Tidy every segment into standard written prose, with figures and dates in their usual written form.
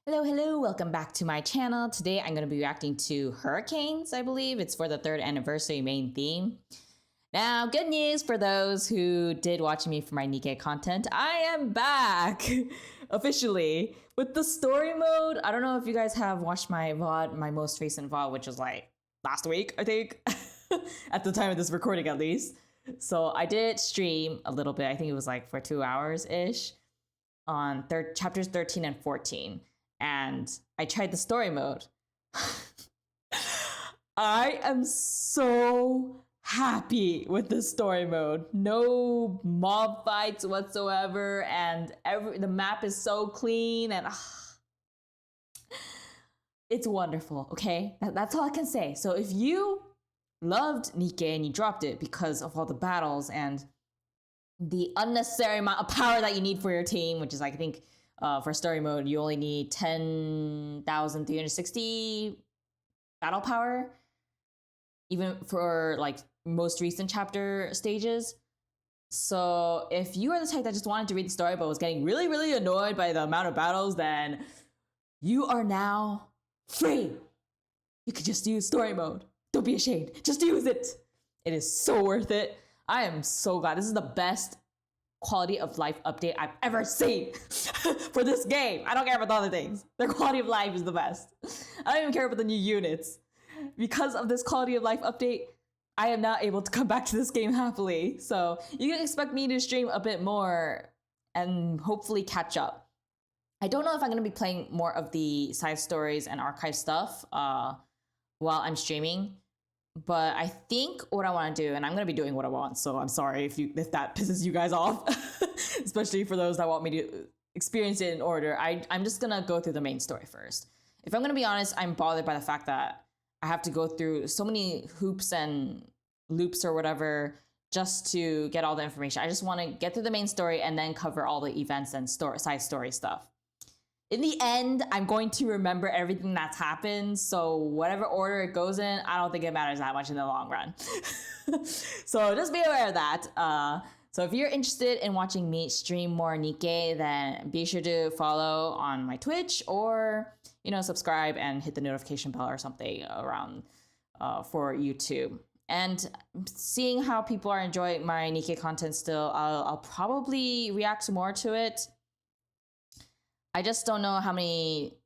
Hello, welcome back to my channel. Today I'm going to be reacting to Hurricanes, I believe. It's for the 3rd anniversary main theme. Now, good news for those who did watch me for my Nikke content. I am back officially with the story mode. I don't know if you guys have watched my VOD, my most recent VOD, which was like last week, I think, at the time of this recording at least. So I did stream a little bit. I think it was like for 2 hours-ish on chapters 13 and 14. And I tried the story mode. I am so happy with the story mode. No mob fights whatsoever, and the map is so clean, and it's wonderful, okay? That's all I can say. So if you loved Nikke and you dropped it because of all the battles and the unnecessary amount of power that you need for your team, which is like, I think, for story mode, you only need 10,360 battle power, even for like most recent chapter stages. So if you are the type that just wanted to read the story but was getting really annoyed by the amount of battles, then you are now free. You could just use story mode. Don't be ashamed. Just use it. It is so worth it. I am so glad. This is the best quality of life update I've ever seen for this game. I don't care about the other things. The quality of life is the best. I don't even care about the new units. Because of this quality of life update, I am now able to come back to this game happily. So you can expect me to stream a bit more and hopefully catch up. I don't know if I'm going to be playing more of the side stories and archive stuff while I'm streaming. But I think what I want to do, and I'm going to be doing what I want, so I'm sorry if that pisses you guys off, especially for those that want me to experience it in order. I'm just going to go through the main story first. If I'm going to be honest, I'm bothered by the fact that I have to go through so many hoops and loops or whatever just to get all the information. I just want to get through the main story and then cover all the events and side story stuff. In the end, I'm going to remember everything that's happened, so whatever order it goes in, I don't think it matters that much in the long run. So just be aware of that. So if you're interested in watching me stream more Nikke, then be sure to follow on my Twitch or, subscribe and hit the notification bell or something around for YouTube. And seeing how people are enjoying my Nikke content still, I'll probably react more to it. I just don't know how many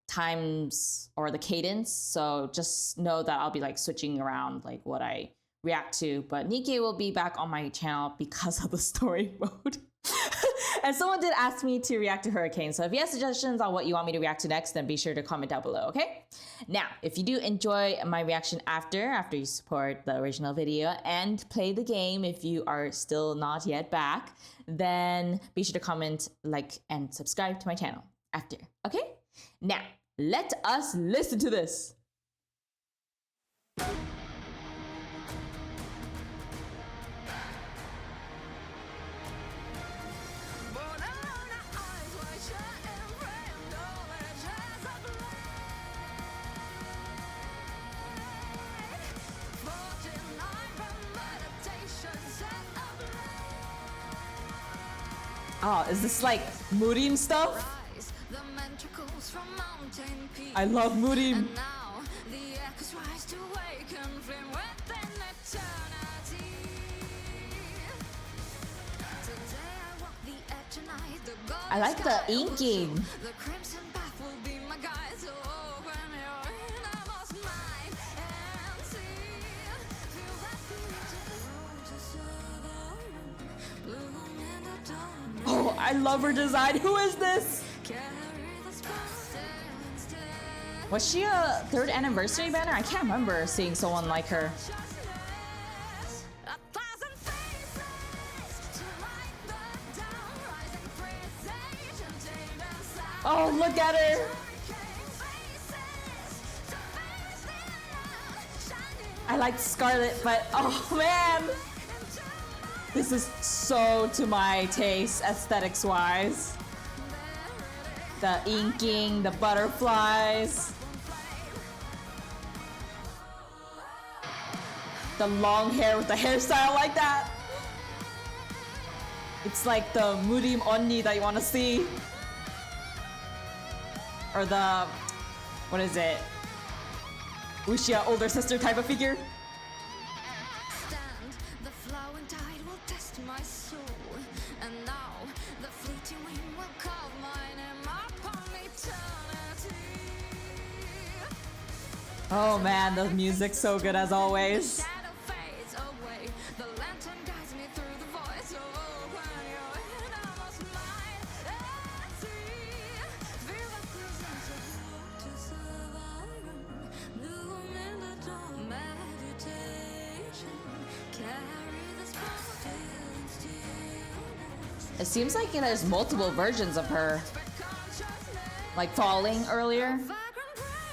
times or the cadence, so just know that I'll be like switching around like what I react to. But Nikke will be back on my channel because of the story mode. And someone did ask me to react to Hurricane, so if you have suggestions on what you want me to react to next, then be sure to comment down below, okay? Now, if you do enjoy my reaction after you support the original video and play the game if you are still not yet back, then be sure to comment, like, and subscribe to my channel after, okay? Now, let us listen to this. Oh, is this like Murim stuff? I love Murim. I like the inking. Oh, I love her design. Who is this? Was she a 3rd anniversary banner? I can't remember seeing someone like her. Oh, look at her. I like Scarlet, but oh man. This is so to my taste, aesthetics-wise. The inking, the butterflies. The long hair with the hairstyle like that. It's like the Murim Onni that you want to see. Or the, what is it? Ushia older sister type of figure. Stand, the flowing tide will test my soul. And now the fleeting wind will call my name upon eternity. Oh man, the music's so good as always. Shadow fades away. The lantern guides me through the voice. Open your head, I must mine and see. Feel the presence of hope to survive. Bloom in the dawn, meditation. Carry the spark of feeling stillness. It seems like there's multiple versions of her, like falling earlier. Vagrant prayer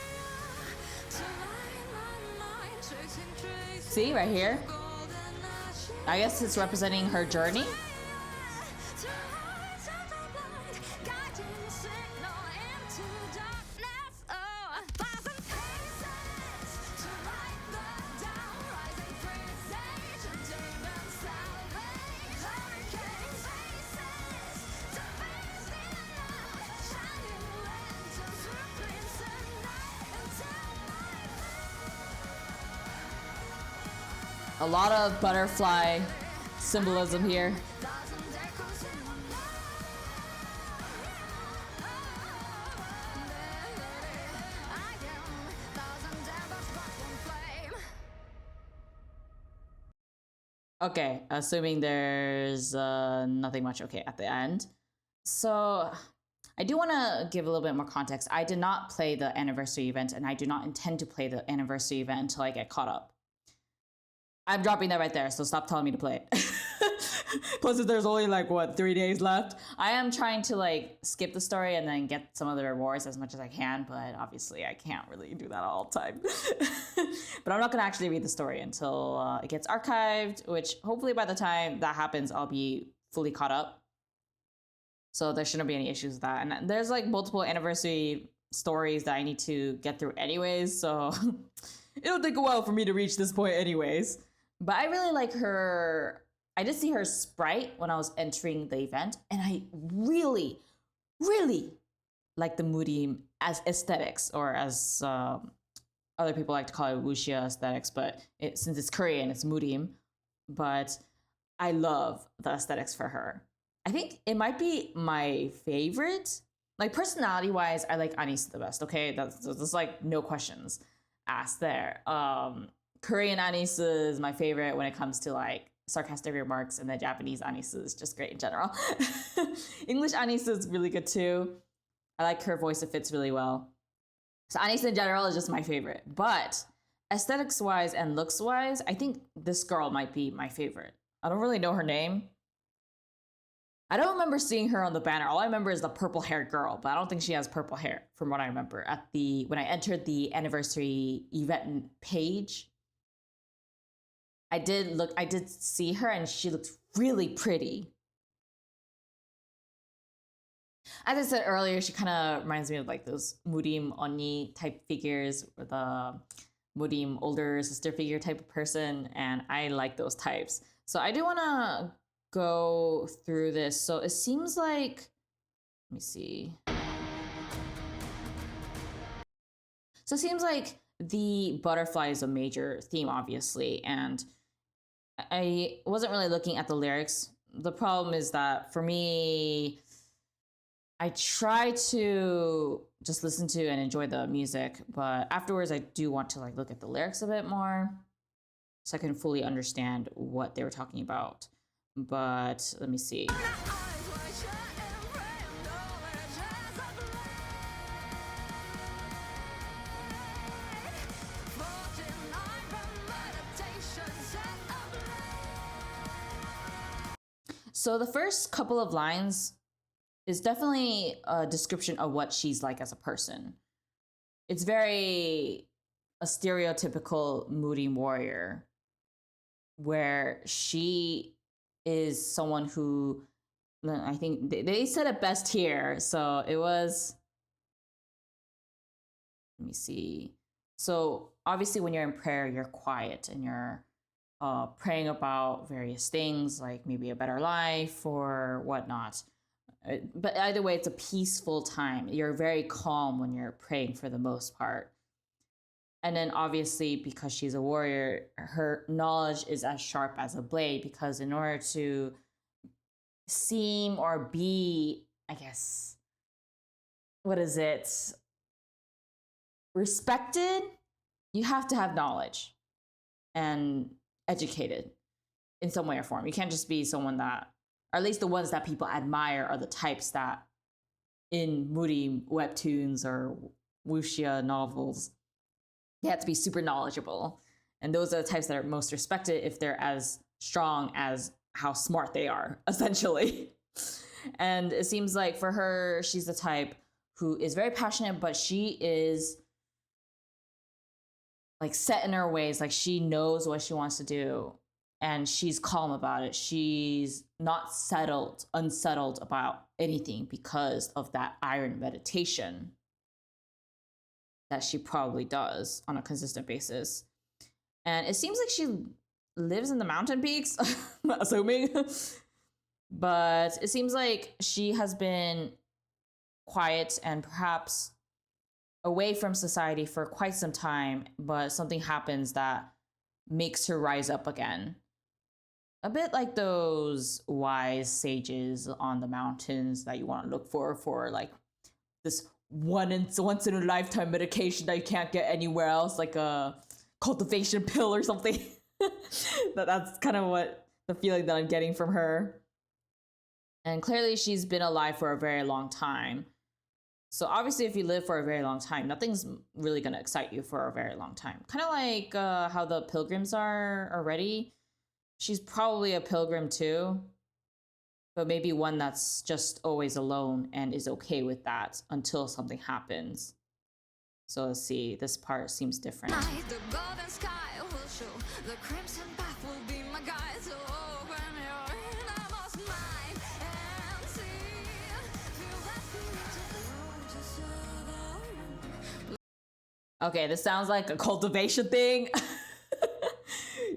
to light my mind, chasing traces. See, right here. Golden ashes. I guess it's representing her journey. To eyes of the blind, guiding signal into darkness. Oh, 1,000 faces to light the down, rising presage, demon salvage, hurricane faces to face the unknown, shining lanterns through crimson night until A lot of butterfly symbolism here. thousand echoes in my mind. I am thousand embers but one flame. Okay, assuming there's nothing much okay at the end. So I do want to give a little bit more context. I did not play the anniversary event, and I do not intend to play the anniversary event until I get caught up. I'm dropping that right there, so stop telling me to play it. Plus, if there's only like, what, 3 days left? I am trying to like skip the story and then get some of the rewards as much as I can, but obviously I can't really do that all the time. But I'm not gonna actually read the story until it gets archived, which hopefully by the time that happens, I'll be fully caught up. So there shouldn't be any issues with that. And there's like multiple anniversary stories that I need to get through anyways, so it'll take a while for me to reach this point anyways. But I really like her. I did see her sprite when I was entering the event, and I really, really like the moody as aesthetics, or as other people like to call it wuxia aesthetics, but since it's Korean, it's mudim. But I love the aesthetics for her. I think it might be my favorite. Like personality-wise, I like Anis the best. Okay, that's like no questions asked there. Korean Anis is my favorite when it comes to like sarcastic remarks, and the Japanese Anis is just great in general. English Anis is really good too. I like her voice; it fits really well. So Anis in general is just my favorite. But aesthetics-wise and looks-wise, I think this girl might be my favorite. I don't really know her name. I don't remember seeing her on the banner. All I remember is the purple-haired girl, but I don't think she has purple hair, from what I remember. When I entered the anniversary event page, I did see her, and she looked really pretty. As I said earlier, she kind of reminds me of like those mudim oni type figures, or the mudim older sister figure type of person, and I like those types. So I do want to go through this. So it seems like, let me see. So it seems like the butterfly is a major theme, obviously, and I wasn't really looking at the lyrics. The problem is that for me, I try to just listen to and enjoy the music, but afterwards I do want to like look at the lyrics a bit more so I can fully understand what they were talking about. But let me see. So the first couple of lines is definitely a description of what she's like as a person. It's very a stereotypical moody warrior, where she is someone who, I think they said it best here. So it was, let me see. So obviously when you're in prayer, you're quiet and you're praying about various things, like maybe a better life or whatnot. But either way, it's a peaceful time. You're very calm when you're praying for the most part. And then obviously, because she's a warrior, her knowledge is as sharp as a blade, because in order to seem or be, I guess, what is it, respected, you have to have knowledge and educated in some way or form. You can't just be someone that, or at least the ones that people admire are the types that in moody webtoons or wuxia novels, they have to be super knowledgeable. And those are the types that are most respected if they're as strong as how smart they are, essentially. And it seems like for her, she's the type who is very passionate, but she is like set in her ways. Like she knows what she wants to do and she's calm about it. She's not unsettled about anything because of that iron meditation that she probably does on a consistent basis. And it seems like she lives in the mountain peaks, assuming. But it seems like she has been quiet and perhaps away from society for quite some time, but something happens that makes her rise up again. A bit like those wise sages on the mountains that you want to look for like this once in a lifetime medication that you can't get anywhere else, like a cultivation pill or something. That's kind of what the feeling that I'm getting from her. And clearly she's been alive for a very long time. So obviously if you live for a very long time, nothing's really going to excite you for a very long time. Kind of like how the pilgrims are already. She's probably a pilgrim too, but maybe one that's just always alone and is okay with that until something happens. So let's see, this part seems different. The golden sky will show, the crimson path will be my guide. So open your innermost mind and see, feel that beat. Okay, this sounds like a cultivation thing.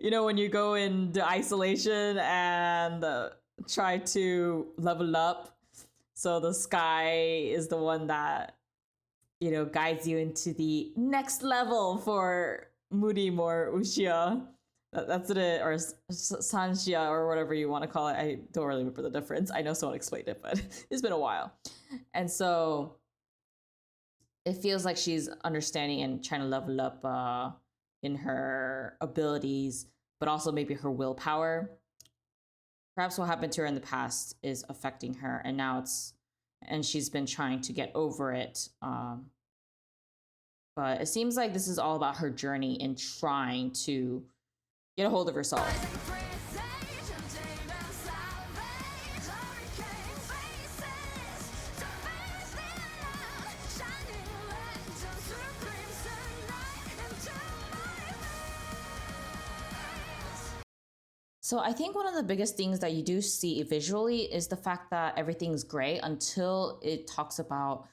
You know, when you go into isolation and try to level up. So the sky is the one that, you know, guides you into the next level for Murim or Ushia. That's it, or Sanshia, or whatever you want to call it. I don't really remember the difference. I know someone explained it, but it's been a while. And so it feels like she's understanding and trying to level up in her abilities, but also maybe her willpower. Perhaps what happened to her in the past is affecting her, and now she's been trying to get over it. But it seems like this is all about her journey in trying to get a hold of herself. So I think one of the biggest things that you do see visually is the fact that everything's gray until it talks about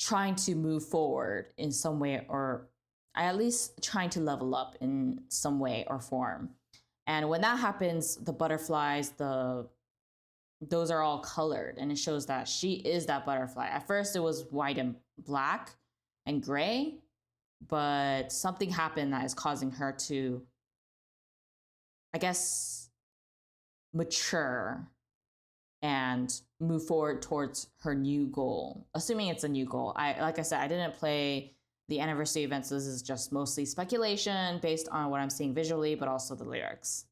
trying to move forward in some way, or at least trying to level up in some way or form. And when that happens, the butterflies, those are all colored, and it shows that she is that butterfly. At first it was white and black and gray, but something happened that is causing her to, I guess, mature and move forward towards her new goal, assuming it's a new goal. Like I said, I didn't play the anniversary events. So this is just mostly speculation based on what I'm seeing visually, but also the lyrics.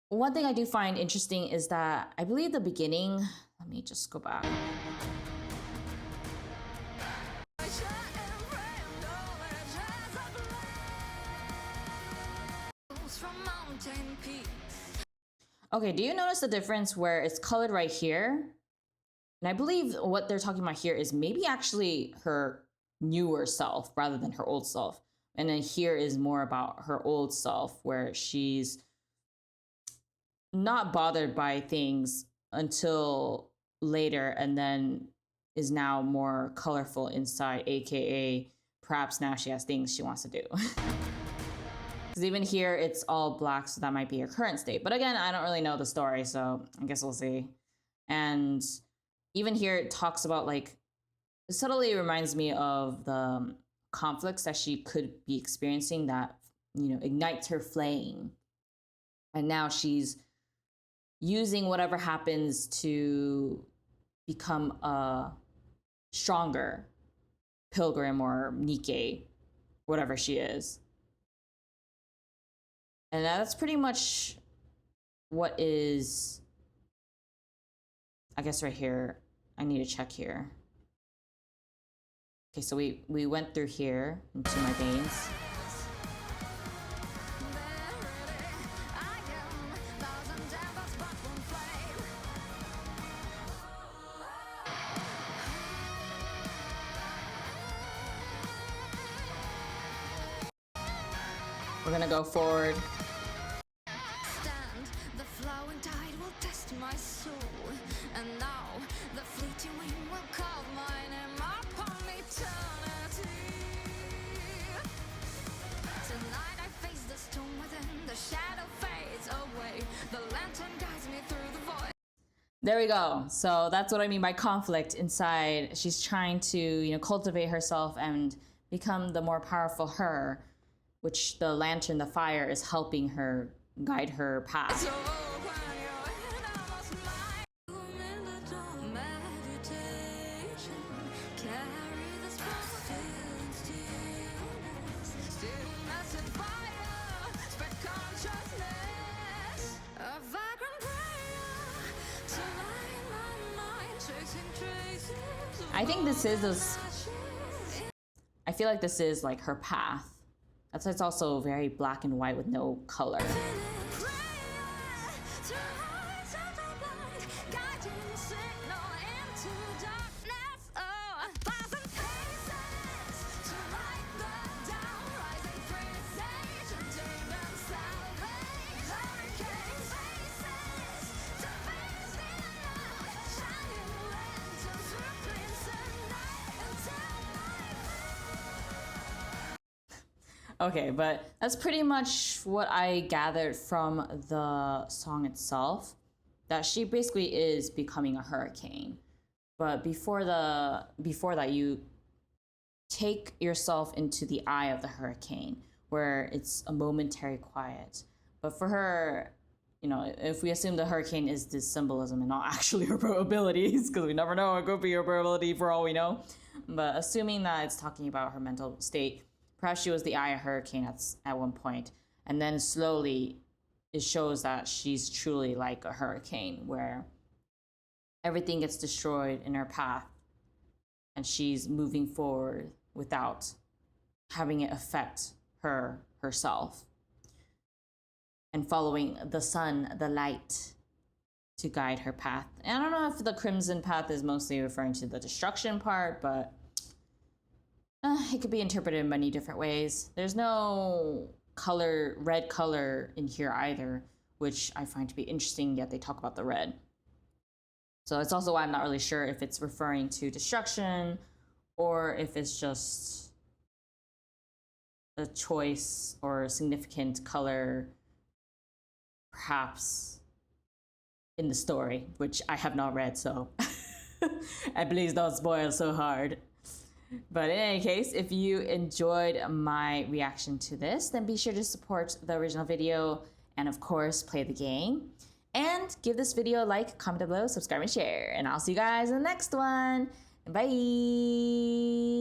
One thing I do find interesting is that I believe the beginning, let me just go back. Okay, do you notice the difference where it's colored right here? And I believe what they're talking about here is maybe actually her newer self rather than her old self. And then here is more about her old self, where she's not bothered by things until later, and then is now more colorful inside, aka perhaps now she has things she wants to do. Because even here, it's all black, so that might be her current state. But again, I don't really know the story, so I guess we'll see. And even here, it talks about like, it subtly reminds me of the conflicts that she could be experiencing that, you know, ignites her flame. And now she's using whatever happens to become a stronger pilgrim or Nikke, whatever she is. And that's pretty much what is, I guess right here, I need to check here. Okay, so we went through here into my veins. We're gonna go forward. Stand, the flowing tide will test my soul, and now the fleeting wind will call my name upon eternity. Tonight I face the storm within, the shadow fades away, the lantern guides me through the void. There we go. So that's what I mean by conflict inside. She's trying to, you know, cultivate herself and become the more powerful her, which the lantern, the fire, is helping her guide her path. So when you're in, I must mind. In the dawn, meditation, carry the spark in stillness, stillness and fire, spread consciousness, a vagrant prayer to light my mind, chasing traces. I think this is ashes. I feel like this is like her path. That's why it's also very black and white with no color. Okay, but that's pretty much what I gathered from the song itself, that she basically is becoming a hurricane. But before that, you take yourself into the eye of the hurricane, where it's a momentary quiet. But for her, you know, if we assume the hurricane is this symbolism and not actually her probabilities, because we never know, it could be her probability for all we know. But assuming that it's talking about her mental state, perhaps she was the eye of hurricane at one point, and then slowly it shows that she's truly like a hurricane, where everything gets destroyed in her path, and she's moving forward without having it affect her herself, and following the sun, the light, to guide her path. And I don't know if the crimson path is mostly referring to the destruction part, but it could be interpreted in many different ways. There's no color, red color in here either, which I find to be interesting, yet they talk about the red. So it's also why I'm not really sure if it's referring to destruction or if it's just a choice or a significant color, perhaps in the story, which I have not read, so and please don't spoil so hard. But in any case, if you enjoyed my reaction to this, then be sure to support the original video and of course play the game. And give this video a like, comment down below, subscribe and share. And I'll see you guys in the next one. Bye!